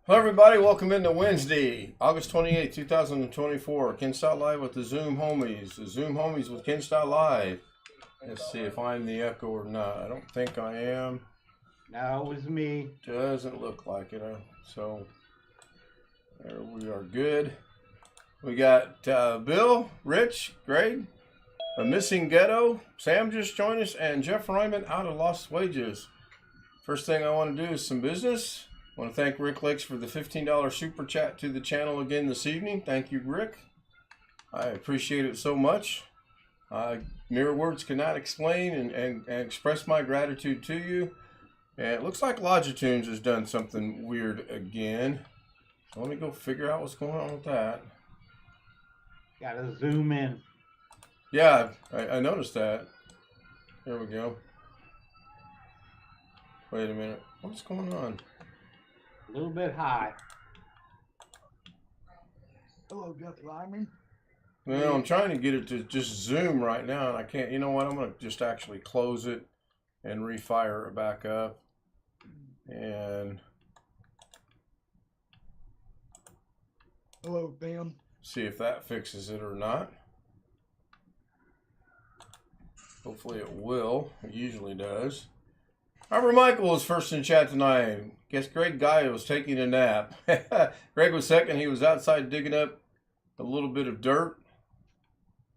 Hello, everybody. Welcome into Wednesday, August 28th, 2024. Ken Stott Live with the Zoom Homies. The Zoom Homies with Ken Stott Live. Let's see if I'm the echo or not. I don't think I am. No, it was me. Doesn't look like it. So there we are. Good. We got Bill, Rich, Greg, a missing ghetto. Sam just joined us, and Jeff Ryman out of Lost Wages. First thing I want to do is some business. I want to thank Rick Lakes for the $15 super chat to the channel again this evening. Thank you, Rick. I appreciate it so much. Mere words cannot explain and express my gratitude to you. And it looks like Logitunes has done something weird again. So let me go figure out what's going on with that. Gotta zoom in. Yeah, I noticed that. There we go. Wait a minute. What's going on? A little bit high. Hello, Jeff Lyman. Well, I'm trying to get it to just zoom right now, and I can't. You know what? I'm going to just actually close it and refire it back up. And Hello, Bam. see if that fixes it or not. Hopefully it will. It usually does. Robert Michael was first in chat tonight. Guess Greg Guy was taking a nap. Greg was second. He was outside digging up a little bit of dirt,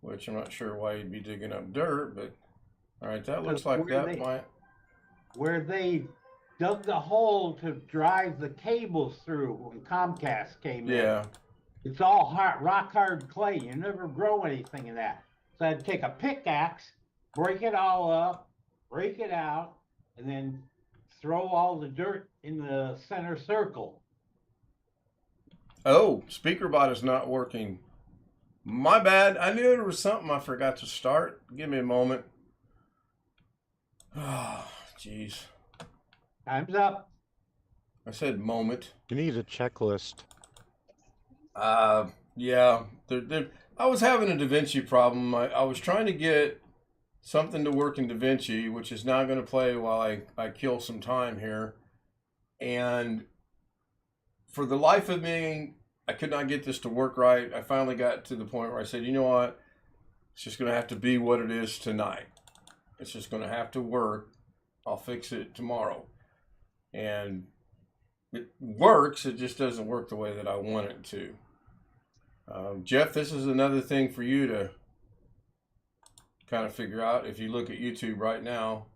which I'm not sure why he'd be digging up dirt, but all right, that looks like that might. Where they dug the hole to drive the cables through when Comcast came in. Yeah. It's all hard, rock hard clay. You never grow anything in that. So I'd take a pickaxe, break it all up, break it out, and then throw all the dirt in the center circle. Oh, SpeakerBot is not working. My bad. I knew there was something I forgot to start. Give me a moment. Oh, jeez. Time's up. I said moment. You need a checklist. Yeah. I was having a DaVinci problem. I was trying to get something to work in DaVinci, which is now going to play while I kill some time here. And for the life of me, I could not get this to work right. I finally got to the point where I said, you know what? It's just going to have to be what it is tonight. It's just going to have to work. I'll fix it tomorrow. And it works. It just doesn't work the way that I want it to. Jeff, this is another thing for you to kind of figure out if you look at YouTube right now.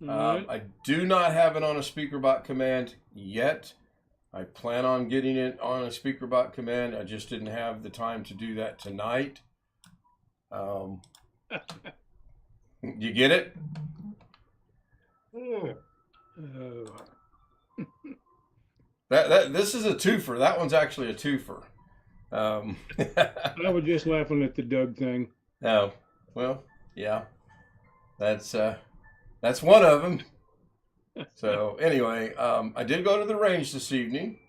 I do not have it on a SpeakerBot command yet. I plan on getting it on a SpeakerBot command. I just didn't have the time to do that tonight. You get it? This is a twofer. That one's actually a twofer. I was just laughing at the Doug thing. Oh, well, yeah. That's one of them. So anyway, I did go to the range this evening,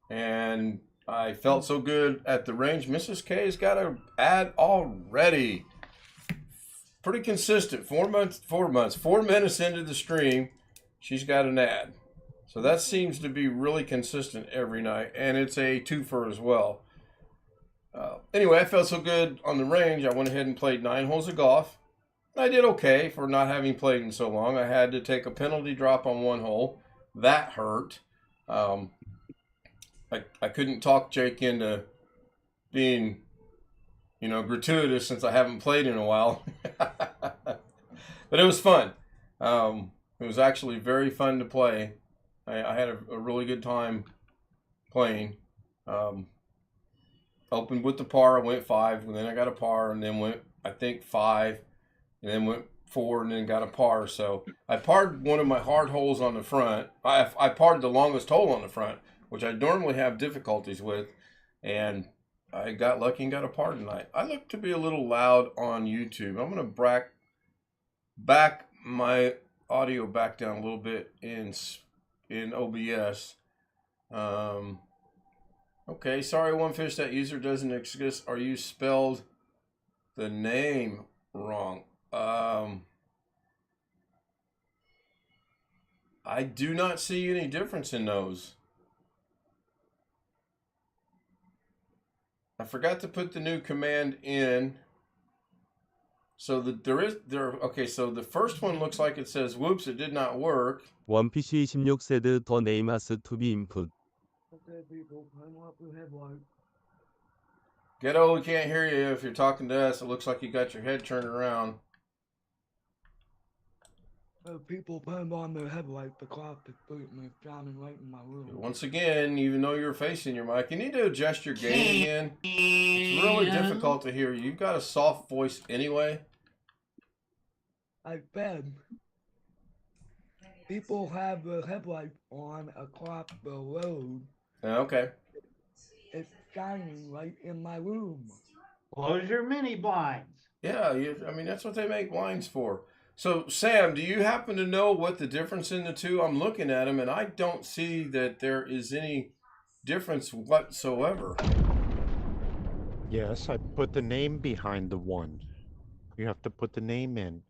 and I felt so good at the range. Mrs. K's got an ad already. Pretty consistent. 4 minutes into the stream, she's got an ad. So that seems to be really consistent every night, and it's a twofer as well. Anyway, I felt so good on the range, I went ahead and played 9 holes of golf. I did okay for not having played in so long. I had to take a penalty drop on one hole. That hurt. I couldn't talk Jake into being, gratuitous since I haven't played in a while. But it was fun. It was actually very fun to play. I had a really good time playing. Opened with the par, I went 5, and then I got a par, and then went, I think, 5, and then went 4, and then got a par. So I parred one of my hard holes on the front. I parred the longest hole on the front, which I normally have difficulties with, and I got lucky and got a par tonight. I look to be a little loud on YouTube. I'm going to back my audio back down a little bit in OBS. Okay, sorry, One Fish, that user doesn't exist, or you spelled the name wrong. I do not see any difference in those. I forgot to put the new command in. So okay, so the first one looks like it says, whoops, it did not work. 원피쉬 16세드 더 name has to be input. Okay, people, climb up the headlight. Ghetto, we can't hear you if you're talking to us. It looks like you got your head turned around. People turned on their headlight. The clock is shining right in my room. Once again, even though you're facing your mic, you need to adjust your gain again. It's really difficult to hear you. You've got a soft voice anyway. I said, people have their headlight on across the road. Okay. It's shining right in my room. Close your mini blinds. Yeah, I mean, that's what they make blinds for. So, Sam, do you happen to know what the difference in the two? I'm looking at them, and I don't see that there is any difference whatsoever. Yes, I put the name behind the one. You have to put the name in.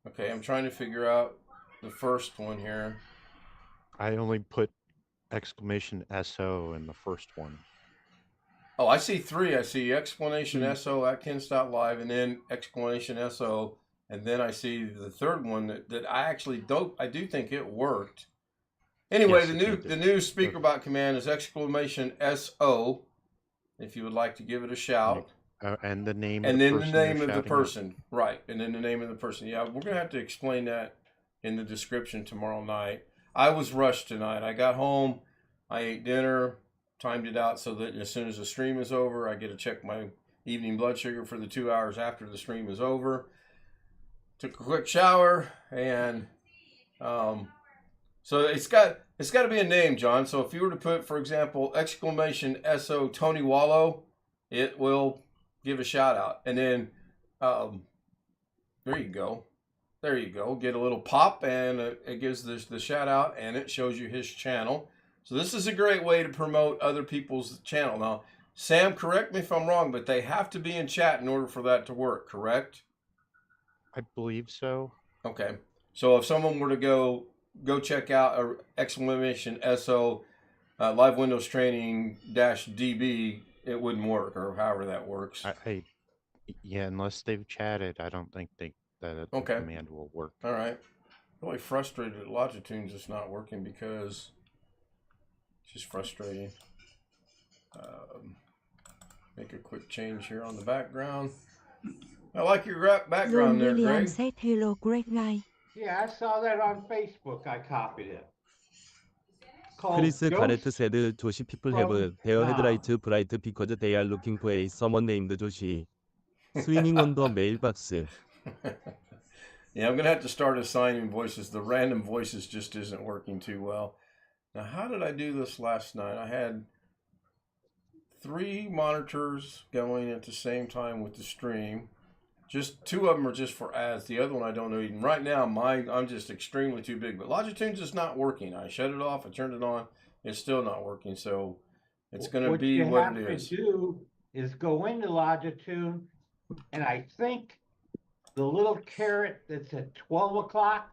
Okay, I'm trying to figure out the first one here. I only put exclamation SO in the first one. Oh, I see three. I see exclamation SO at Ken.live and then exclamation SO. And then I see the third one that I actually I do think it worked. Anyway, Yes, the new speaker bot command is exclamation SO. If you would like to give it a shout. And the name And of the then the person name you're of the shouting at. person. Right. And then the name of the person. Yeah, we're going to have to explain that in the description tomorrow night. I was rushed tonight. I got home. I ate dinner. Timed it out so that as soon as the stream is over, I get to check my evening blood sugar for the 2 hours after the stream is over. Took a quick shower, and so it's got to be a name, John. So if you were to put, for example, exclamation SO Tony Wallow, it will give a shout out, and then there you go. There you go. Get a little pop, and it gives the shout out, and it shows you his channel. So this is a great way to promote other people's channel. Now, Sam, correct me if I'm wrong, but they have to be in chat in order for that to work, correct? I believe so. Okay. So if someone were to go check out exclamation SO live Windows training -DB, it wouldn't work, or however that works. Yeah, unless they've chatted, I don't think the Okay. command will work. All right. Really frustrated that Logitude's just not working because it's just frustrating. Make a quick change here on the background. I like your background there, William Greg. said hello, great guy. Yeah, I saw that on Facebook. I copied it. Called 크리스 가레트 Ghost said 조시 people have their headlights bright because they are looking for a someone named 조시. Swinging on the mailbox. Yeah, I'm going to have to start assigning voices. The random voices just isn't working too well. Now, how did I do this last night? I had 3 monitors going at the same time with the stream. Just 2 of them are just for ads. The other one I don't know even. Right now, I'm just extremely too big. But Logitude's just not working. I shut it off. I turned it on. It's still not working. So it's going to be what it is. What you have to do is go into Logitude, and I think the little caret that's at 12 o'clock,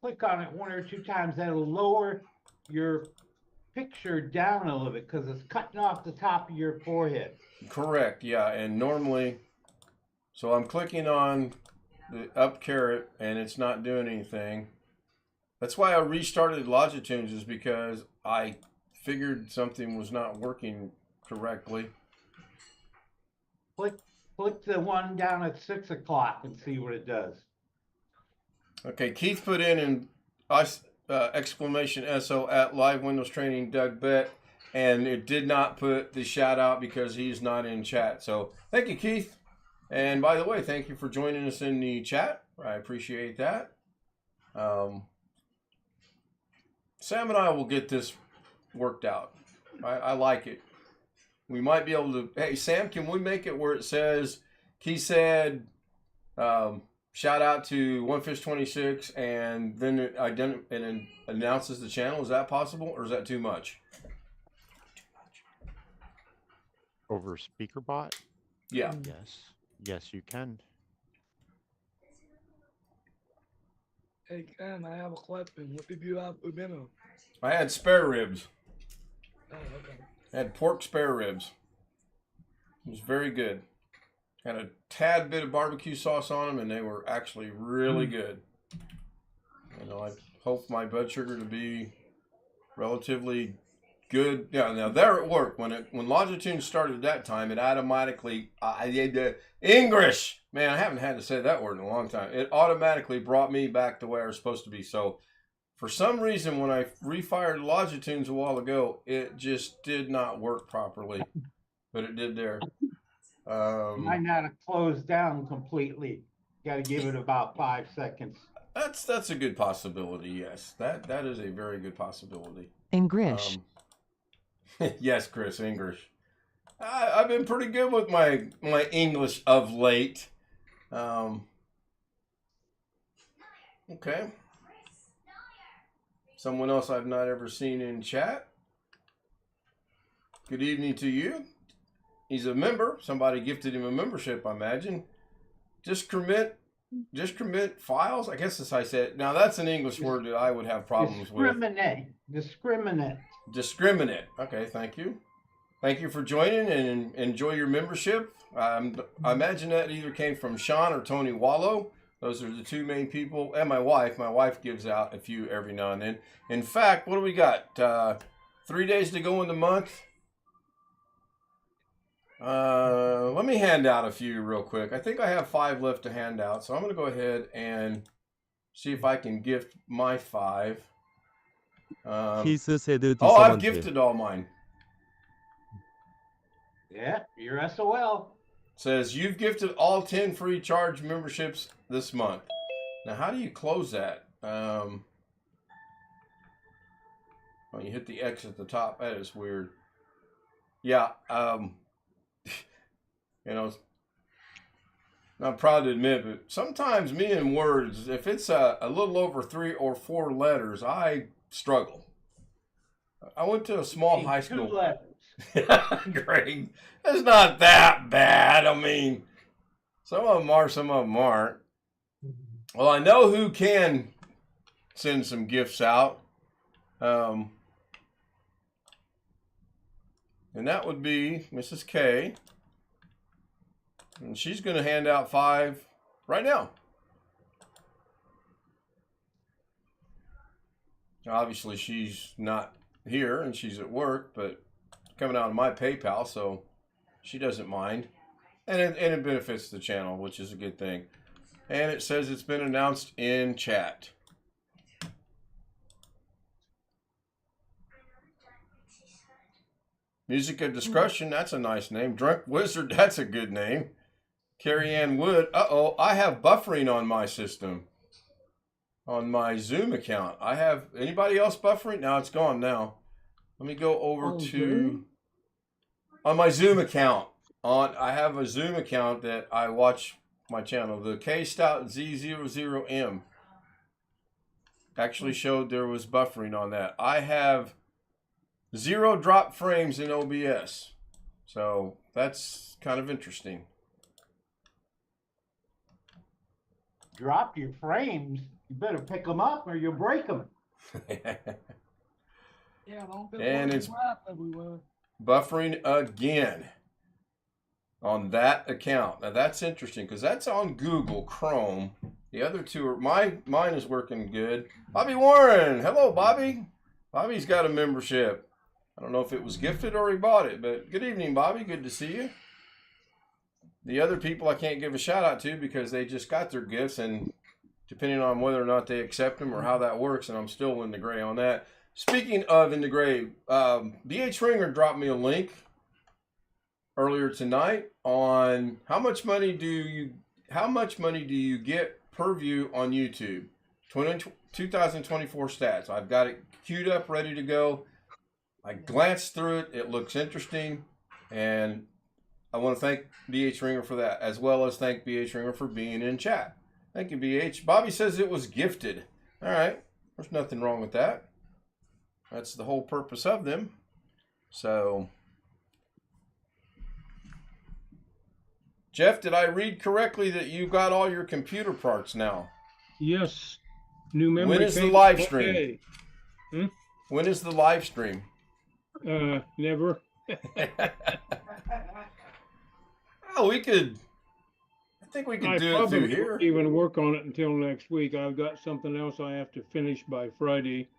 click on it 1 or 2 times. That'll lower your picture down a little bit because it's cutting off the top of your forehead. Correct, yeah. And normally, so I'm clicking on the up caret and it's not doing anything. That's why I restarted Logitudes, is because I figured something was not working correctly. Click the one down at 6 o'clock and see what it does. Okay, Keith put in exclamation SO at live Windows training Doug Bet, and it did not put the shout out because he's not in chat. So thank you, Keith. And by the way, thank you for joining us in the chat. I appreciate that. Sam and I will get this worked out. I like it. We might be able to. Hey, Sam, can we make it where it says, Keith said, shout out to OneFish26, and then it announces the channel? Is that possible, or is that too much? Over speaker bot? Yeah. Yes, you can. Hey, Ken, I have a question. What did you have for dinner? I had spare ribs. Oh, okay. I had pork spare ribs. It was very good. Had a tad bit of barbecue sauce on them, and they were actually really good. You know, I hope my blood sugar to be relatively good. Yeah, now there at work, when Longitude started at that time, it automatically, English, man, I haven't had to say that word in a long time. It automatically brought me back to where I was supposed to be. So for some reason, when I refired Longitudes a while ago, it just did not work properly, but it did there. Might not have closed down completely. Got to give it about 5 seconds. That's a good possibility. Yes, that is a very good possibility. Engrish. Yes, Chris, English. I've been pretty good with my English of late. Okay. Someone else I've not ever seen in chat. Good evening to you. He's a member. Somebody gifted him a membership, I imagine. Discriminate files. I guess as I said. Now that's an English word that I would have problems with. Discriminate. Okay, thank you. Thank you for joining and enjoy your membership. I imagine that either came from Sean or Tony Wallow. Those are the two main people. And my wife. My wife gives out a few every now and then. In fact, what do we got? 3 days to go in the month. Let me hand out a few real quick. I think I have 5 left to hand out. So I'm going to go ahead and see if I can gift my 5. Kiss said to Oh, I've someone. gifted all mine. Yeah, you're SOL. Says you've gifted all 10 free charge memberships this month. Now, how do you close that? When you hit the X at the top, that is weird. Yeah, you know, I'm proud to admit, but sometimes me in words, if it's a little over 3 or 4 letters, I struggle. I went to a small high school. 2 letters. Great. It's not that bad. I mean, some of them are, some of them aren't. Well, I know who can send some gifts out. And that would be Mrs. K. And she's going to hand out 5 right now. Obviously, she's not here and she's at work, but coming out of my PayPal, so she doesn't mind. And it benefits the channel, which is a good thing. And it says it's been announced in chat. Music of Discretion, that's a nice name. Drunk Wizard, that's a good name. Carrie Ann Wood, uh-oh, I have buffering on my system. On my Zoom account. I have, anybody else buffering? No, it's gone now. Let me go over to, on my Zoom account. I have a Zoom account that I watch my channel. The K Stout Z00M actually showed there was buffering on that. I have 0 drop frames in OBS. So that's kind of interesting. Drop your frames. You better pick them up or you'll break them. Yeah, don't And it's everywhere. buffering again on that account. Now that's interesting because that's on Google Chrome. The other two are mine is working good. Bobby Warren, hello Bobby. Bobby's got a membership. I don't know if it was gifted or he bought it, but good evening, Bobby. Good to see you. The other people I can't give a shout out to because they just got their gifts, and depending on whether or not they accept them or how that works, and I'm still in the gray on that. Speaking of in the gray, BH Ringer dropped me a link earlier tonight on how much money do you get per view on YouTube? 2024 stats. I've got it queued up, ready to go. I glanced through it. It looks interesting, and I want to thank BH Ringer for that, as well as thank BH Ringer for being in chat. Thank you, BH. Bobby says it was gifted. All right. There's nothing wrong with that. That's the whole purpose of them. So, Jeff, did I read correctly that you got all your computer parts now? Yes. New memory. When is the case, live stream? okay. When is the live stream? Never. Oh, we could. I think we could I do it probably through won't here. even work on it until next week. I've got something else I have to finish by Friday.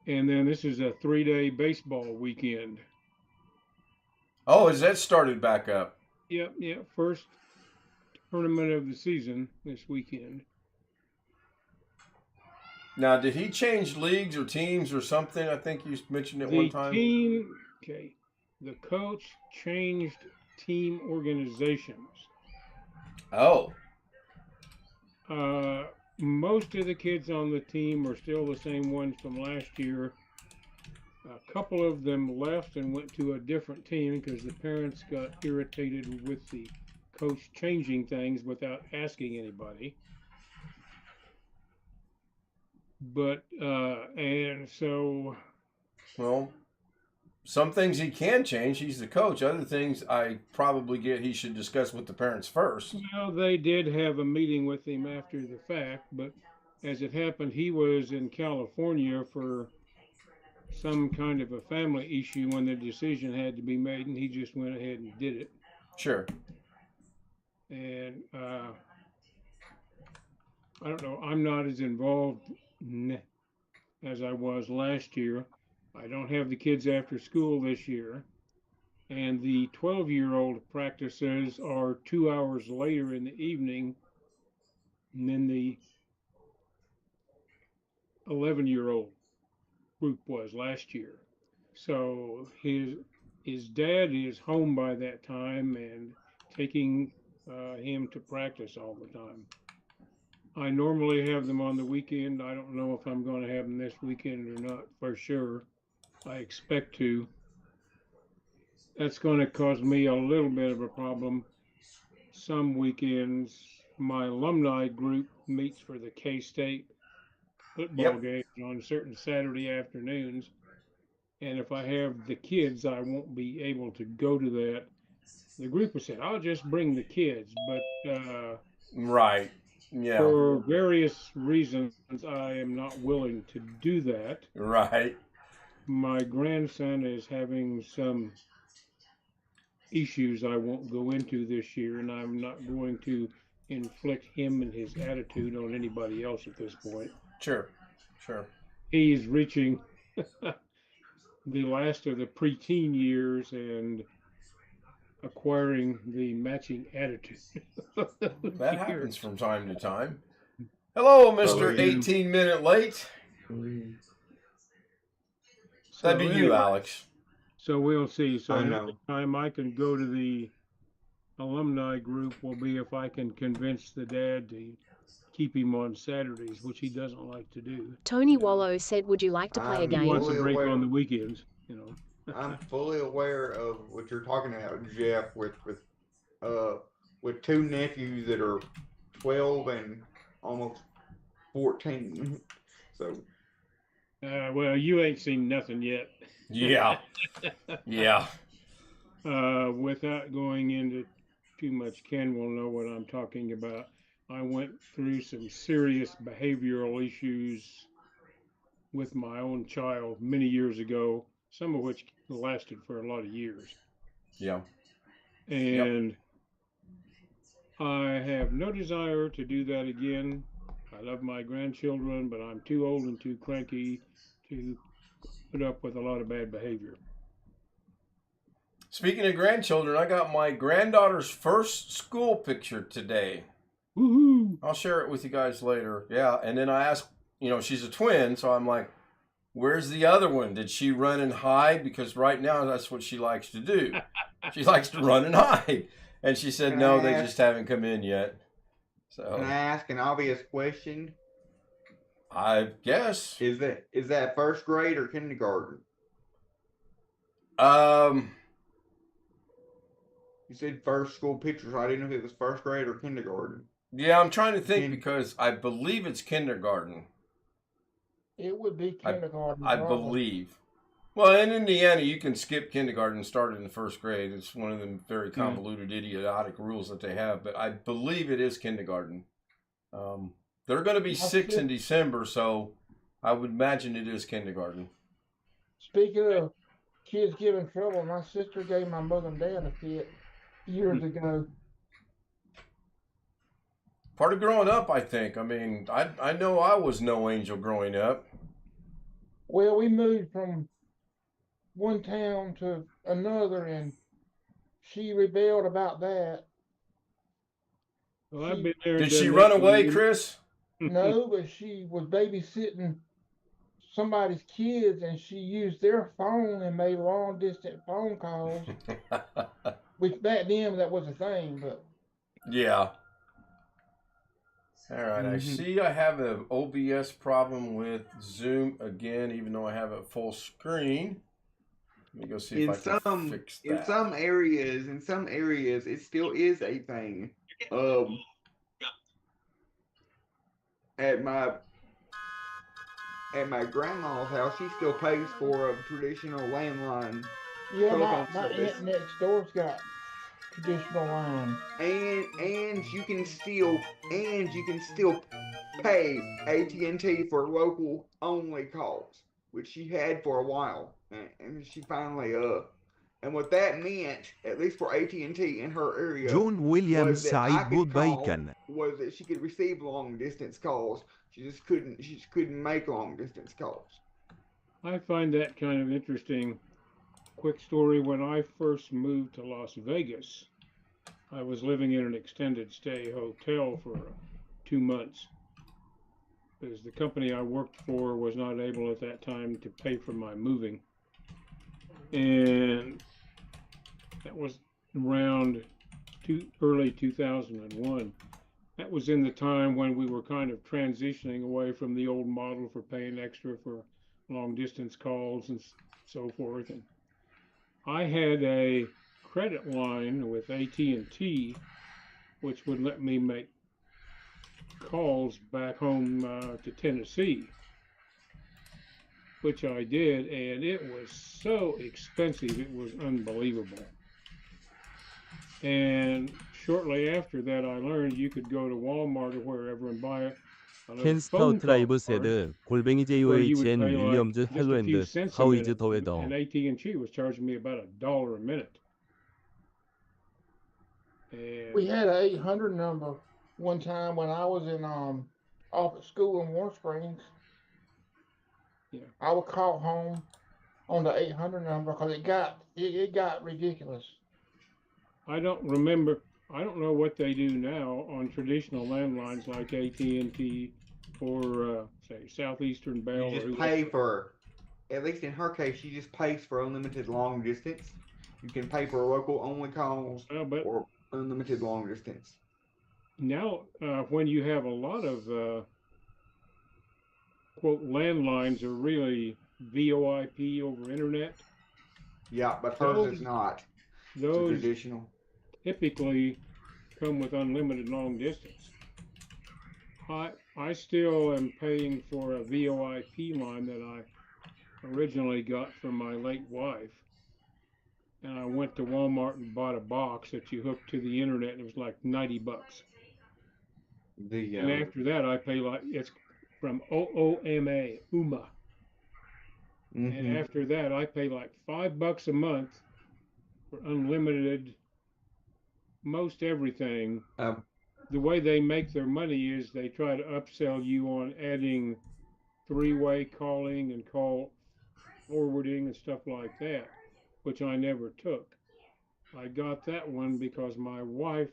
And then this is a 3-day baseball weekend. Oh, is that started back up? Yep, first tournament of the season this weekend. Now, did he change leagues or teams or something? I think you mentioned it one time. The coach changed team organizations. Oh, Most of the kids on the team are still the same ones from last year. A couple of them left and went to a different team because the parents got irritated with the coach changing things without asking anybody. But and so, well, some things he can change. He's the coach. Other things I probably get he should discuss with the parents first. well, they did have a meeting with him after the fact, but as it happened, he was in California for some kind of a family issue when the decision had to be made, and he just went ahead and did it. Sure. And I don't know, I'm not as involved as I was last year. I don't have the kids after school this year. And the 12-year-old practices are 2 hours later in the evening than the 11-year-old group was last year. So his dad is home by that time and taking him to practice all the time. I normally have them on the weekend. I don't know if I'm going to have them this weekend or not for sure. I expect to. That's going to cause me a little bit of a problem. Some weekends, my alumni group meets for the K-State football games on certain Saturday afternoons. And if I have the kids, I won't be able to go to that. The group has said, I'll just bring the kids. But right. Yeah. For various reasons, I am not willing to do that. Right. My grandson is having some issues I won't go into this year, and I'm not going to inflict him and his attitude on anybody else at this point. Sure. He's reaching the last of the preteen years and acquiring the matching attitude. That happens from time to time. Hello, Mr. 18-minute late. That'd be you, Alex. So we'll see. So I the know. only time I can go to the alumni group will be if I can convince the dad to keep him on Saturdays, which he doesn't like to do. Tony Wallow said, would you like to play a I'm He game? wants a fully break aware. on the weekends, you know. I'm fully aware of what you're talking about, Jeff, with two nephews that are 12 and almost 14. So Well, you ain't seen nothing yet. Yeah. Yeah. Without going into too much, Ken will know what I'm talking about. I went through some serious behavioral issues with my own child many years ago, some of which lasted for a lot of years. Yeah. And I have no desire to do that again. I love my grandchildren, but I'm too old and too cranky to put up with a lot of bad behavior. Speaking of grandchildren, I got my granddaughter's first school picture today. Woohoo! I'll share it with you guys later. Yeah, and then I asked, she's a twin, so I'm like, where's the other one? Did she run and hide? Because right now that's what she likes to do. She likes to run and hide. And she said, no, they just haven't come in yet. can So I ask an obvious question? I guess. Is that first grade or kindergarten? You said first school pictures. I didn't know if it was first grade or kindergarten. Yeah, I'm trying to think because I believe it's kindergarten. It would be kindergarten. I probably. believe. Well, in Indiana, you can skip kindergarten and start in the first grade. It's one of the very convoluted, idiotic rules that they have. But I believe it is kindergarten. They're going to be 6 in December, so I would imagine it is kindergarten. Speaking of kids giving trouble, my sister gave my mother and dad a fit years ago. Part of growing up, I think. I mean, I know I was no angel growing up. Well, we moved from one town to another, and she rebelled about that. Well, I've She been there and Did she done run that when away, you. Chris? no, but she was babysitting somebody's kids, and she used their phone and made long distance phone calls. Which back then that was a thing, but Yeah. All right. I Mhm. see I have an OBS problem with Zoom again, even though I have it full screen. Let me go see if In I can some fix in that. some areas, it still is a thing. At my grandma's house, she still pays for a traditional landline yeah, telephone my service, aunt next door's got traditional line. and you can still pay AT&T for local only calls, which she had for a while, and she finally and what that meant, at least for AT&T in her area, John Williams was that I said could good call, bacon. was that she could receive long distance calls. She just couldn't make long distance calls. I find that kind of interesting. Quick story, when I first moved to Las Vegas, I was living in an extended stay hotel for 2 months because the company I worked for was not able at that time to pay for my moving. And that was around early 2001. That was in the time when we were kind of transitioning away from the old model for paying extra for long distance calls and so forth. And I had a credit line with AT&T, which would let me make calls back home to Tennessee, which I did, and it was so expensive, it was unbelievable. And shortly after that, I learned you could go to Walmart or wherever and buy a little 켄 phone 스타우트 call 라이브 card 세드 골뱅이 where you would JOHN pay like 윌리엄즈 just a few 헬로엔드 cents a 하우 이즈 minute, 더 and 웨더 AT&T was charging me about $1 a minute. We And had an 800 number one time when I was in off at school in Warm Springs. Yeah. I would call home on the 800 number because it got ridiculous. I don't remember. I don't know what they do now on traditional landlines like AT&T or say Southeastern Bell You or just pay whoever. for, at least in her case, she just pays for unlimited long distance. You can pay for local only calls But or unlimited long distance. now, when you have a lot of quote landlines are really VoIP over internet, Yeah, but hers is those not. It's a those traditional. typically come with unlimited long distance. I still am paying for a VoIP line that I originally got from my late wife. And I went to Walmart and bought a box that you hooked to the internet, and it was like $90. The And after that, I pay like it's from OOMA, UMA. And after that, I pay like $5 a month for unlimited most everything. The way they make their money is they try to upsell you on adding three-way calling and call forwarding and stuff like that, which I never took. I got that one because my wife's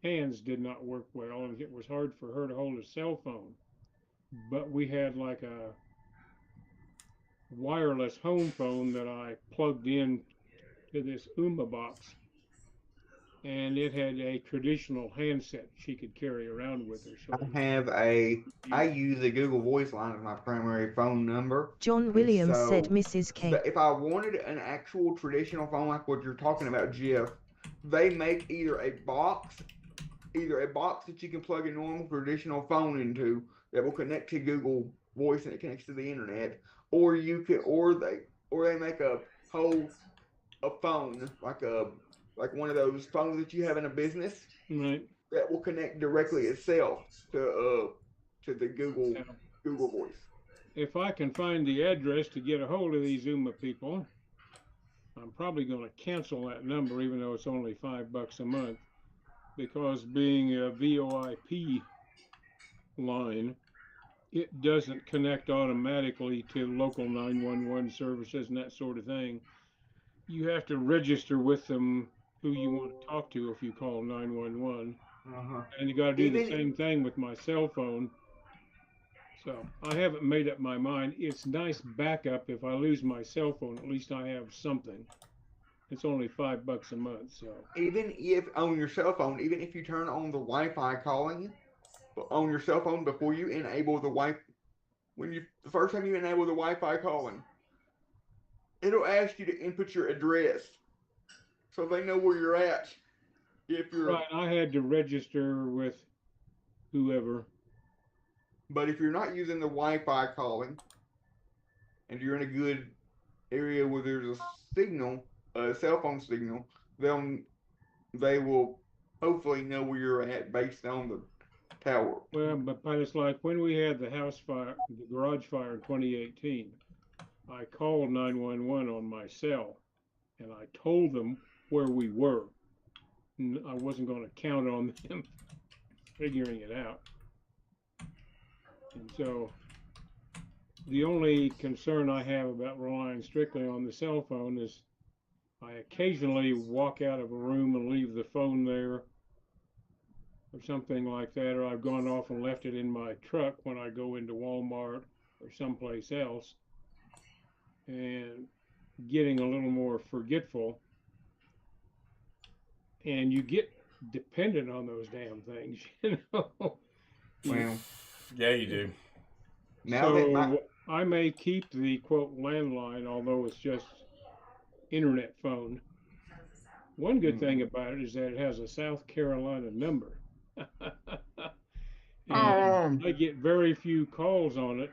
hands did not work well, and it was hard for her to hold a cell phone. But we had like a wireless home phone that I plugged in to this UMA box, and it had a traditional handset she could carry around with her. So I use a Google Voice line as my primary phone number. John Williams said Mrs. K. But if I wanted an actual traditional phone like what you're talking about, Jeff, they make either a box that you can plug a normal traditional phone into that will connect to Google Voice and it connects to the internet, or they make a phone like one of those phones that you have in a business, right, that will connect directly itself to the Google Voice. If I can find the address to get a hold of these UMA people, I'm probably going to cancel that number, even though it's only $5 a month, because being a VoIP line, it doesn't connect automatically to local 911 services and that sort of thing. You have to register with them who you want to talk to if you call 911. Uh-huh. And you got to do the Even same thing with my cell phone. So I haven't made up my mind. It's nice backup. If I lose my cell phone, at least I have something. It's only $5 a month. So even if on your cell phone, even if you turn on the Wi-Fi calling on your cell phone before you enable the Wi, the first time you enable the Wi-Fi calling, it'll ask you to input your address, so they know where you're at. If you're right, I had to register with whoever. But if you're not using the Wi-Fi calling, and you're in a good area where there's a signal, a cell phone signal, they will hopefully know where you're at based on the tower. Well, but it's like when we had the house fire, the garage fire in 2018, I called 911 on my cell, and I told them where we were. And I wasn't going to count on them figuring it out. And so the only concern I have about relying strictly on the cell phone is I occasionally walk out of a room and leave the phone there or something like that, or I've gone off and left it in my truck when I go into Walmart or someplace else, and getting a little more forgetful. And you get dependent on those damn things, you know. Well, Yeah, you do. now that So I may keep the quote landline, although it's just internet phone. One good thing about it is that it has a South Carolina number. And I get very few calls on it.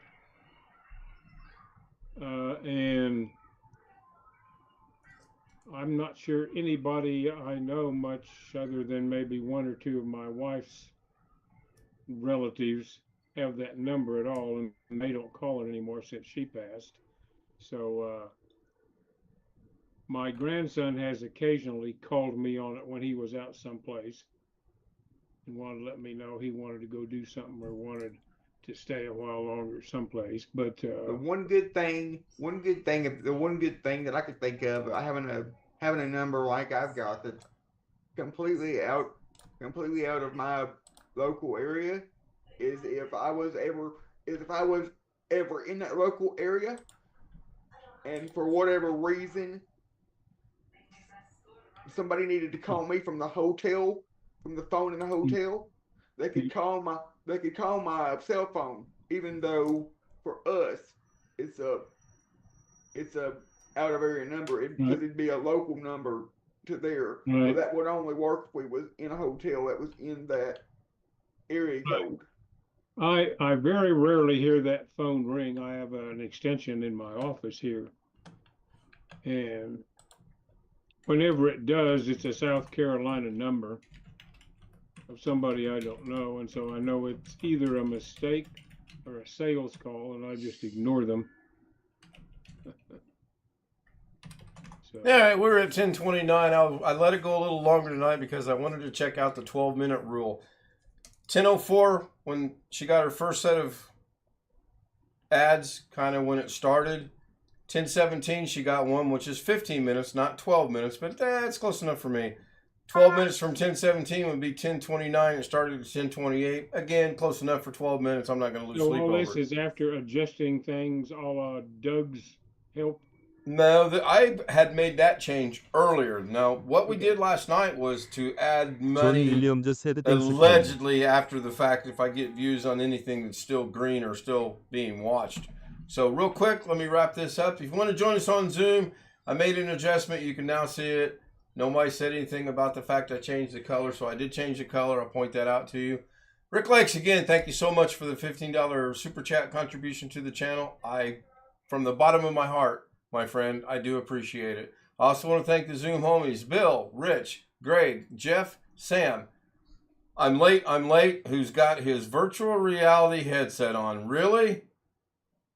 And I'm not sure anybody I know much other than maybe one or two of my wife's relatives have that number at all, and they don't call it anymore since she passed. So my grandson has occasionally called me on it when he was out someplace and wanted to let me know he wanted to go do something or wanted to stay a while longer someplace. But the one good thing that I could think of, having a number like I've got that's completely out of my local area, is if I was ever in that local area, and for whatever reason somebody needed to call me from the hotel, from the phone in the hotel, they could call my cell phone, even though for us it's a out of area number, because it'd be a local number to there. But that would only work if we was in a hotel that was in that area code. I very rarely hear that phone ring. I have an extension in my office here, and whenever it does, it's a South Carolina number of somebody I don't know, and so I know it's either a mistake or a sales call, and I just ignore them. So. All right, we're at 10:29. I let it go a little longer tonight because I wanted to check out the 12-minute rule. 10:04, when she got her first set of ads, kind of when it started. 10:17, she got one, which is 15 minutes, not 12 minutes, but that's close enough for me. 12 minutes from 10:17 would be 10:29. It started at 10:28. Again, close enough for 12 minutes. I'm not going to lose sleep over it. All this is after adjusting things a la Doug's help? No, I had made that change earlier. Now, what we did last night was to add money allegedly after the fact if I get views on anything that's still green or still being watched. So real quick, let me wrap this up. If you want to join us on Zoom, I made an adjustment. You can now see it. Nobody said anything about the fact I changed the color, so I did change the color. I'll point that out to you. Rick Lakes, again, thank you so much for the $15 super chat contribution to the channel. From the bottom of my heart, my friend, I do appreciate it. I also want to thank the Zoom homies, Bill, Rich, Greg, Jeff, Sam. I'm late, who's got his virtual reality headset on. Really?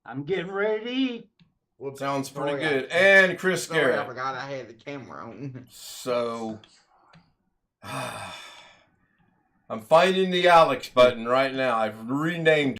I'm getting ready to eat. Whoops, Sounds pretty sorry, good. And Chris Sorry, I Garrett. forgot I had the camera on. So, I'm finding the Alex button right now. I've renamed